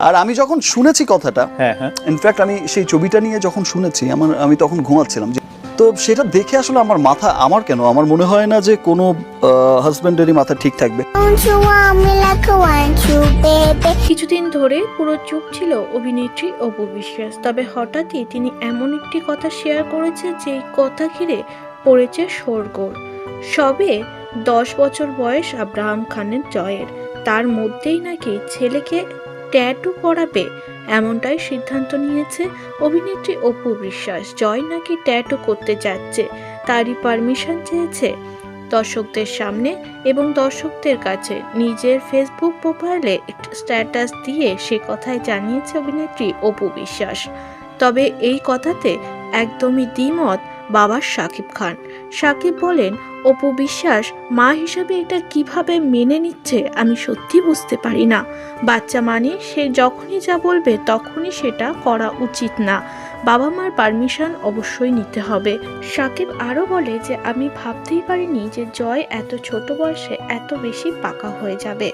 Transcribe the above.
আর আমি যখন শুনেছি কথাটা, হ্যাঁ হ্যাঁ, ইনফ্যাক্ট আমি সেই ছবিটা নিয়ে যখন শুনেছি, আমি তখন ঘুমাচ্ছিলাম। তো সেটা দেখে আসলে আমার মনে হয় না যে কোনো হাজবেন্ডেরই মাথা ঠিক থাকবে। কিছুদিন ধরে পুরো চুপ ছিল অভিনেত্রী অপু বিশ্বাস, তবে হঠাৎই তিনি এমন একটি কথা শেয়ার করেছে যে কথা ঘিরে পড়েছে শোরগোল। সবে 10 বছর বয়স আব্রাহাম খানের জয়ের, তার মধ্যেই নাকি ছেলেকে ট্যাটু করাবে, এমনটাই সিদ্ধান্ত নিয়েছে অভিনেত্রী অপু বিশ্বাস। জয় নাকি ট্যাটু করতে যাচ্ছে, তারই পারমিশন চেয়েছে দর্শকদের সামনে এবং দর্শকদের কাছে। নিজের ফেসবুক প্রোফাইলে স্ট্যাটাস দিয়ে সে কথাই জানিয়েছে অভিনেত্রী অপু বিশ্বাস। তবে এই কথাতে একদমই দ্বিমত বাবার শাকিব খান। শাকিব বলেন, অপু বিশ্বাস মা হিসাবে এটা কিভাবে মেনে নিচ্ছে আমি সত্যি বুঝতে পারি না। বাচ্চা মানে সে যখনই যা বলবে তখনই সেটা করা উচিত না, বাবা মার পারমিশন অবশ্যই নিতে হবে। শাকিব আরও বলে যে আমি ভাবতেই পারিনি যে জয় এত ছোট বয়সে এত বেশি পাকা হয়ে যাবে।